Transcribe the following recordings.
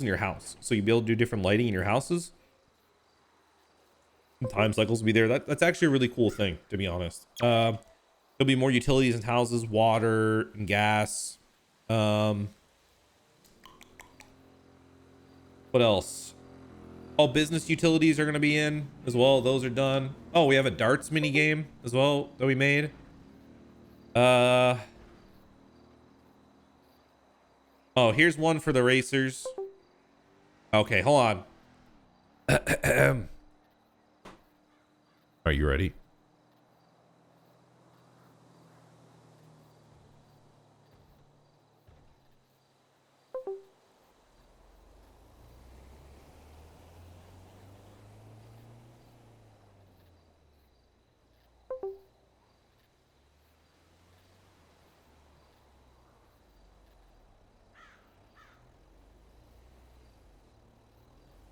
in your house, so you'll be able to do different lighting in your houses. Time cycles will be there. That's actually a really cool thing, to be honest. There'll be more utilities in houses, water and gas. What else? All business utilities are going to be in as well. Those are done. Oh, we have a darts mini game as well that we made. Oh, here's one for the racers. Okay, hold on. Are you ready?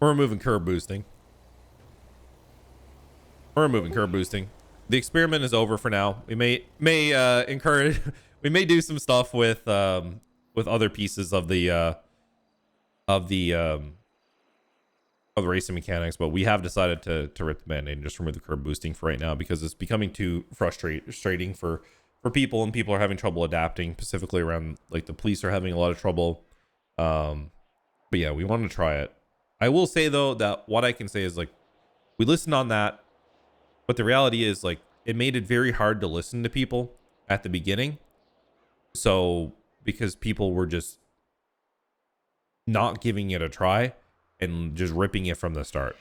We're removing curb boosting. The experiment is over for now. We may encourage we may do some stuff with other pieces of the racing mechanics, but we have decided to rip the band-aid and just remove the curb boosting for right now, because it's becoming too frustrating for people, and people are having trouble adapting, specifically around, like, the police are having a lot of trouble. But yeah, we wanted to try it. I will say though that what I can say is, like, we listened on that, but the reality is, like, it made it very hard to listen to people at the beginning. So because people were just not giving it a try and just ripping it from the start,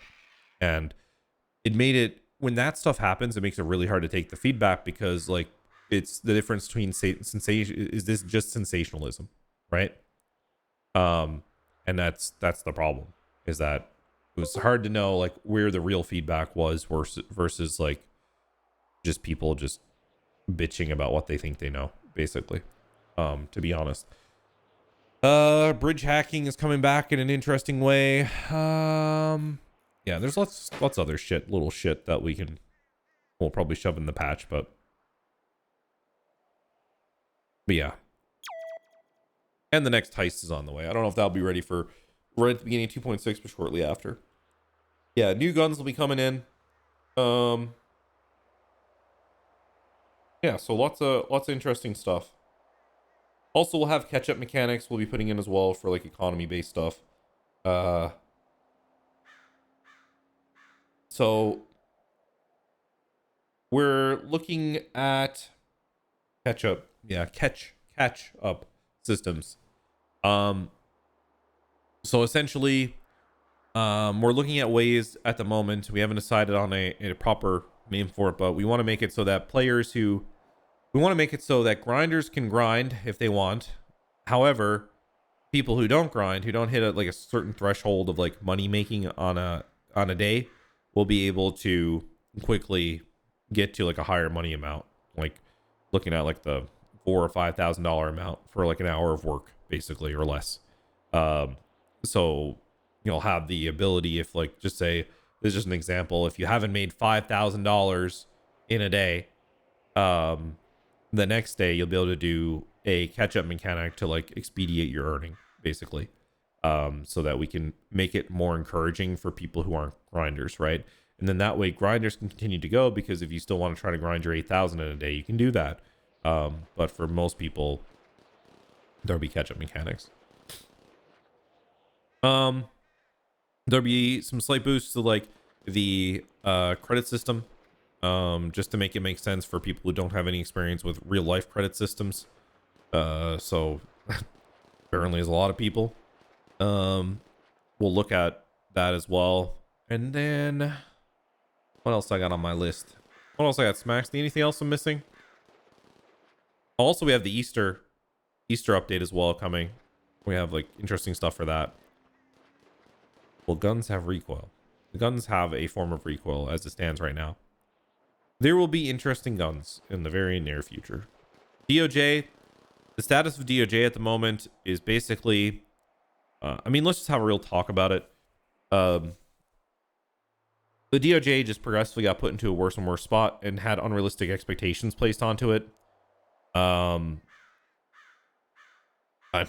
and it made it, when that stuff happens, it makes it really hard to take the feedback, because, like, it's the difference between sensation, is this just sensationalism, right? And that's the problem, is that it was hard to know, like, where the real feedback was versus like just people just bitching about what they think they know, basically. To be honest, bridge hacking is coming back in an interesting way. Yeah, there's lots other little shit that we'll probably shove in the patch, but yeah. And the next heist is on the way. I don't know if that'll be ready for right at the beginning of 2.6, but shortly after. Yeah, new guns will be coming in. Yeah, so lots of interesting stuff. Also, we'll have catch-up mechanics we'll be putting in as well for, like, economy-based stuff. So we're looking at catch-up. Yeah, catch-up systems. So essentially, we're looking at ways at the moment. We haven't decided on a proper name for it, but we want to make it so that grinders can grind if they want. However, people who don't grind, who don't hit like a certain threshold of, like, money making on a day, will be able to quickly get to, like, a higher money amount, like looking at, like, the $4,000 or $5,000 amount for, like, an hour of work, basically, or less. So you'll have the ability, if, like, just say, this is just an example, if you haven't made $5,000 in a day, the next day you'll be able to do a catch-up mechanic to, like, expedite your earning, basically, so that we can make it more encouraging for people who aren't grinders, right? And then that way grinders can continue to go, because if you still want to try to grind your 8,000 in a day, you can do that. But for most people, there'll be catch-up mechanics. There'll be some slight boosts to, like, the credit system, just to make it make sense for people who don't have any experience with real life credit systems. So apparently there's a lot of people. We'll look at that as well. And then what else I got on my list? What else I got? Smacks? Anything else I'm missing? Also, we have the Easter update as well coming. We have, like, interesting stuff for that. Well, guns have recoil. The guns have a form of recoil as it stands right now. There will be interesting guns in the very near future. DOJ, the status of DOJ at the moment is basically, I mean, let's just have a real talk about it. The DOJ just progressively got put into a worse and worse spot and had unrealistic expectations placed onto it. I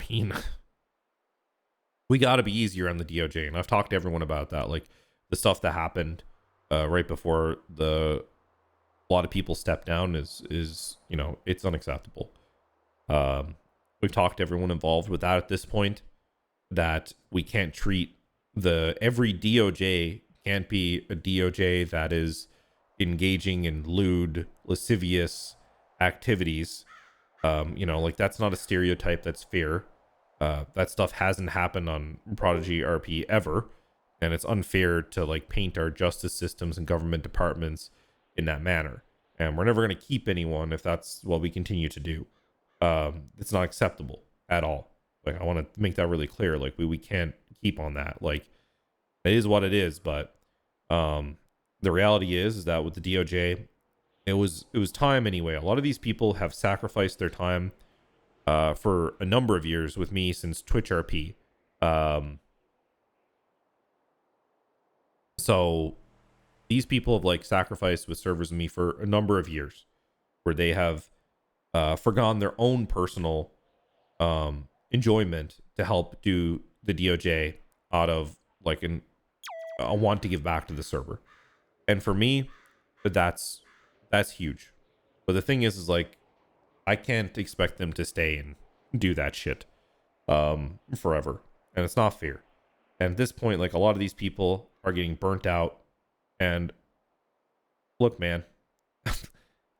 mean, we got to be easier on the DOJ. And I've talked to everyone about that. Like the stuff that happened right before a lot of people stepped down is it's unacceptable. We've talked to everyone involved with that at this point, that we can't treat every DOJ can't be a DOJ that is engaging in lewd, lascivious activities. Like that's not a stereotype that's fair. That stuff hasn't happened on ProdigyRP ever, and it's unfair to like paint our justice systems and government departments in that manner. And we're never going to keep anyone if that's what we continue to do. It's not acceptable at all. Like I want to make that really clear. Like we can't keep on that. Like it is what it is. But the reality is that with the DOJ, it was time anyway. A lot of these people have sacrificed their time for a number of years with me since TwitchRP. So these people have like sacrificed with servers with me for a number of years, where they have forgone their own personal enjoyment to help do the DOJ out of like a want to give back to the server. And for me, that's huge. But the thing is like I can't expect them to stay and do that shit forever, and it's not fair. And at this point, like a lot of these people are getting burnt out. And look, man,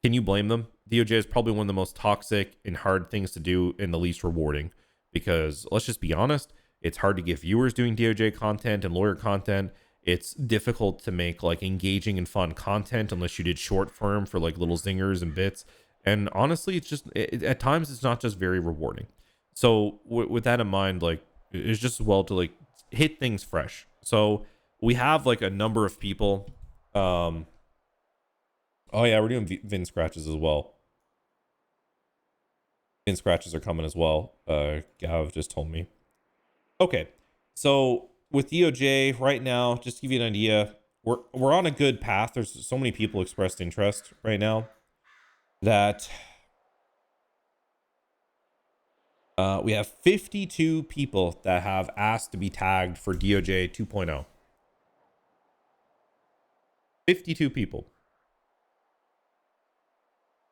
can you blame them? DOJ is probably one of the most toxic and hard things to do and the least rewarding, because let's just be honest, it's hard to get viewers doing DOJ content and lawyer content. It's difficult to make like engaging and fun content unless you did short form for like little zingers and bits. And honestly, it's just at times it's not just very rewarding. So with that in mind, like it's just as well to like hit things fresh. So we have like a number of people. Oh yeah, we're doing Vin scratches as well. Vin scratches are coming as well. Gav just told me. Okay, so with DOJ right now, just to give you an idea, we're on a good path. There's so many people expressed interest right now that we have 52 people that have asked to be tagged for DOJ 2.0. 52 people.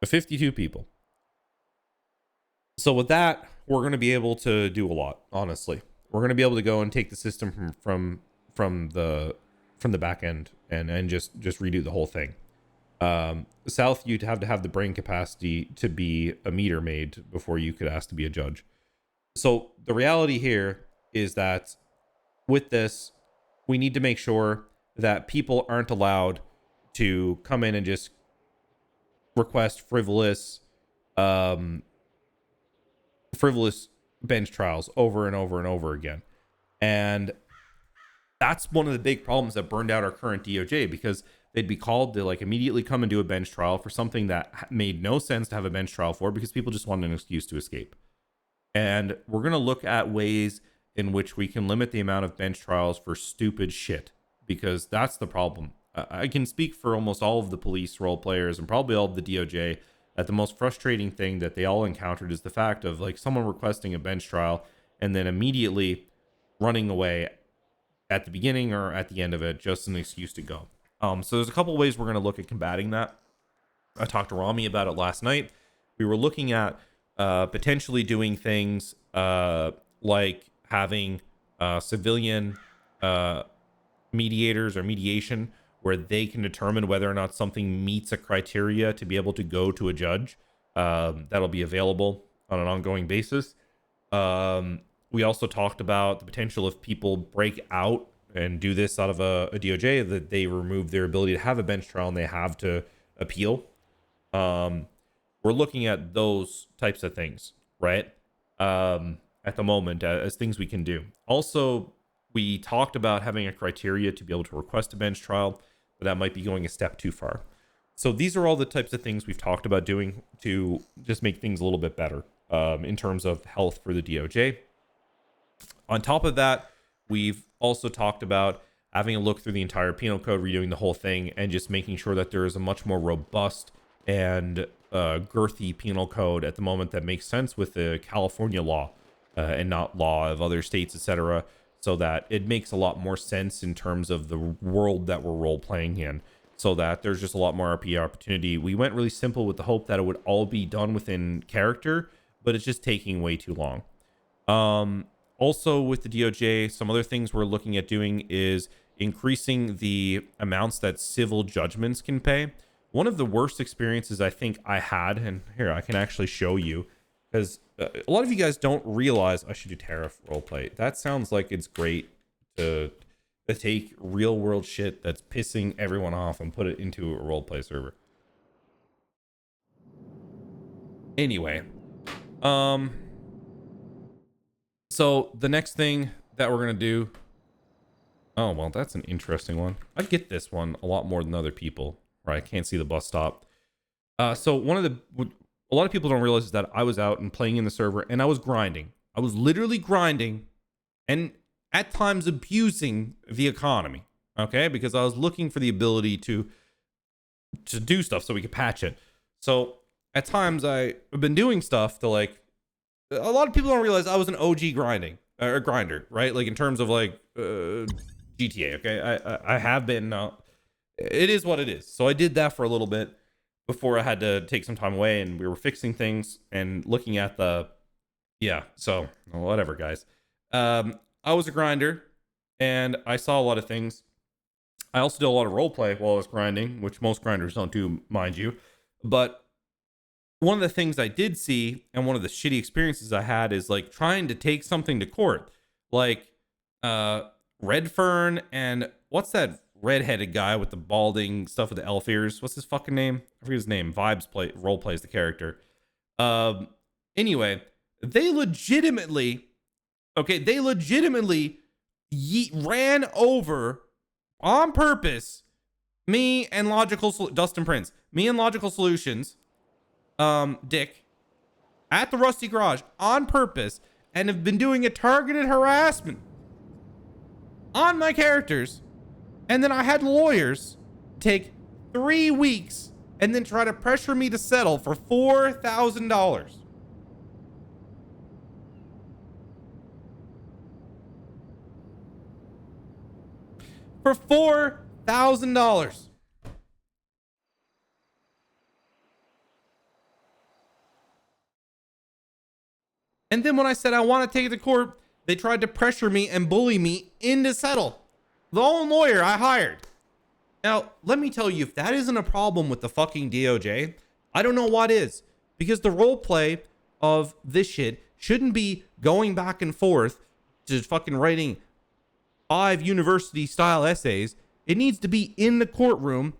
52 people. So with that, we're going to be able to do a lot, honestly. We're going to be able to go and take the system from the back end and just redo the whole thing. South, you'd have to have the brain capacity to be a meter maid before you could ask to be a judge. So the reality here is that with this, we need to make sure that people aren't allowed to come in and just request frivolous bench trials over and over and over again. And that's one of the big problems that burned out our current DOJ, because they'd be called to like immediately come and do a bench trial for something that made no sense to have a bench trial for, because people just wanted an excuse to escape. And we're going to look at ways in which we can limit the amount of bench trials for stupid shit, because that's the problem. I can speak for almost all of the police role players and probably all of the DOJ that the most frustrating thing that they all encountered is the fact of like someone requesting a bench trial and then immediately running away at the beginning or at the end of it, just an excuse to go. So there's a couple ways we're going to look at combating that. I talked to Rami about it last night. We were looking at potentially doing things like having civilian mediators or mediation, where they can determine whether or not something meets a criteria to be able to go to a judge. That'll be available on an ongoing basis. We also talked about the potential if people break out and do this out of a DOJ, that they remove their ability to have a bench trial and they have to appeal. We're looking at those types of things, right? At the moment as things we can do. Also, we talked about having a criteria to be able to request a bench trial, but that might be going a step too far. So these are all the types of things we've talked about doing to just make things a little bit better in terms of health for the DOJ. On top of that, we've also talked about having a look through the entire penal code, redoing the whole thing, and just making sure that there is a much more robust and girthy penal code at the moment that makes sense with the California law and not law of other states, etc., so that it makes a lot more sense in terms of the world that we're role playing in, so that there's just a lot more RP opportunity. We went really simple with the hope that it would all be done within character, but it's just taking way too long. Also with the DOJ, some other things we're looking at doing is increasing the amounts that civil judgments can pay. One of the worst experiences I think I had, and here I can actually show you, because a lot of you guys don't realize I should do tariff roleplay. That sounds like it's great to take real world shit that's pissing everyone off and put it into a roleplay server. Anyway, so the next thing that we're gonna do, oh well, that's an interesting one. I get this one a lot more than other people, right? I can't see the bus stop. So a lot of people don't realize is that I was out and playing in the server and I was grinding. I was literally grinding and at times abusing the economy, okay? Because I was looking for the ability to do stuff so we could patch it. So at times I've been doing stuff to, like, a lot of people don't realize I was an OG grinder, right? Like in terms of like GTA, okay? I have been, it is what it is. So I did that for a little bit before I had to take some time away, and we were fixing things and looking at the, yeah, so whatever, guys. I was a grinder and I saw a lot of things. I also did a lot of role play while I was grinding, which most grinders don't do, mind you. But one of the things I did see, and one of the shitty experiences I had, is like trying to take something to court, like Redfern and what's that redheaded guy with the balding stuff with the elf ears? What's his fucking name? I forget his name. Vibes role plays the character. Anyway, they legitimately ran over on purpose me and Dustin Prince, me and Logical Solutions, Dick, at the Rusty Garage on purpose, and have been doing a targeted harassment on my characters. And then I had lawyers take 3 weeks and then try to pressure me to settle for $4,000. For $4,000. And then when I said I want to take it to court, they tried to pressure me and bully me into settle. The own lawyer I hired. Now, let me tell you, if that isn't a problem with the fucking DOJ, I don't know what is. Because the role play of this shit shouldn't be going back and forth to fucking writing 5 university style essays. It needs to be in the courtroom,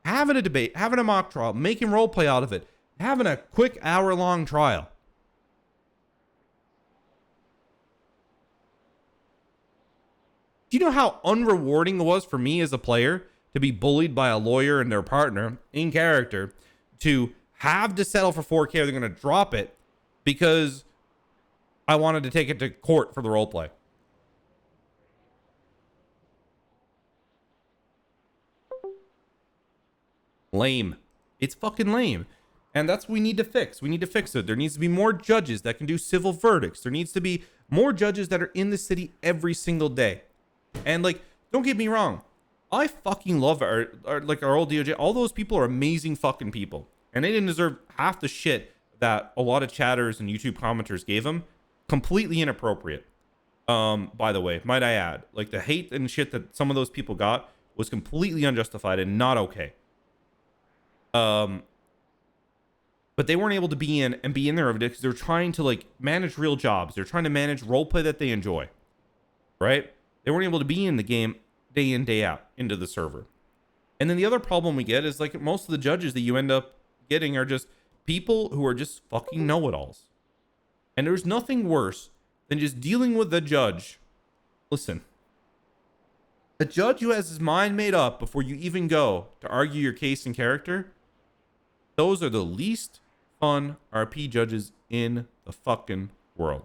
having a debate, having a mock trial, making role play out of it, having a quick hour-long trial. Do you know how unrewarding it was for me as a player to be bullied by a lawyer and their partner in character, to have to settle for 4K or they're going to drop it because I wanted to take it to court for the roleplay? Lame. It's fucking lame. And that's what we need to fix. We need to fix it. There needs to be more judges that can do civil verdicts. There needs to be more judges that are in the city every single day. And like, don't get me wrong, I fucking love our old DOJ. All those people are amazing fucking people, and they didn't deserve half the shit that a lot of chatters and YouTube commenters gave them. Completely inappropriate. By the way, might I add, like the hate and shit that some of those people got was completely unjustified and not okay. But they weren't able to be in there every day because they're trying to like manage real jobs. They're trying to manage roleplay that they enjoy, right? They weren't able to be in the game day in, day out into the server. And then the other problem we get is like most of the judges that you end up getting are just people who are just fucking know-it-alls. And there's nothing worse than just dealing with a judge. Listen, a judge who has his mind made up before you even go to argue your case in character, those are the least fun RP judges in the fucking world.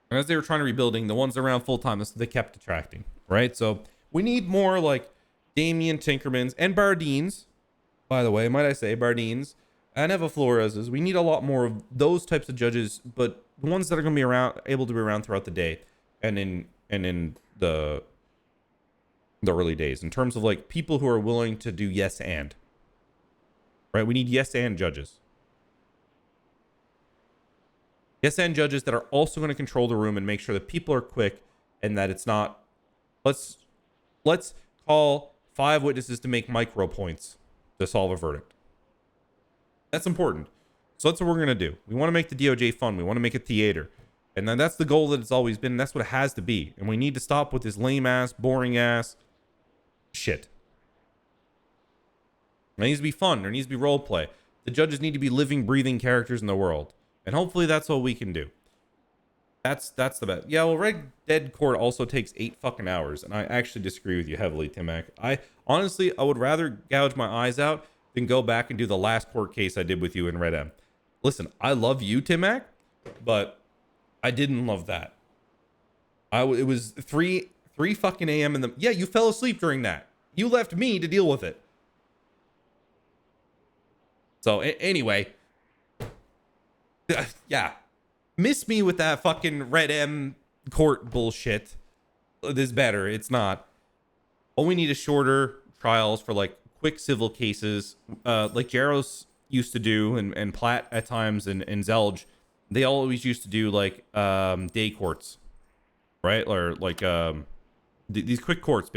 And as they were trying to rebuilding, the ones around full time, they kept attracting, right? So we need more like Damien Tinkermans and Bardines, by the way, might I say, Bardines, and Eva Flores's. We need a lot more of those types of judges, but the ones that are going to be around, able to be around throughout the day, and in the early days, in terms of like people who are willing to do yes and, right? We need yes and judges. Yes and judges that are also going to control the room and make sure that people are quick and that it's not, let's call 5 witnesses to make micro points to solve a verdict. That's important. So that's what we're going to do. We want to make the DOJ fun. We want to make it theater. And then that's the goal that it's always been. And that's what it has to be. And we need to stop with this lame ass, boring ass shit. It needs to be fun. There needs to be role play. The judges need to be living, breathing characters in the world. And hopefully that's what we can do. That's the best. Yeah, well, Red Dead Court also takes 8 fucking hours. And I actually disagree with you heavily, Timac. I would rather gouge my eyes out than go back and do the last court case I did with you in Red M. Listen, I love you, Timac, but I didn't love that. It was 3 fucking a.m. in the... Yeah, you fell asleep during that. You left me to deal with it. So, anyway. Yeah. Miss me with that fucking Red M court bullshit. This better. It's not. All we need is shorter trials for, like, quick civil cases. Like Jaros used to do, and Platt at times, and Zelge. They always used to do, like, day courts. Right? Or, like, these quick courts.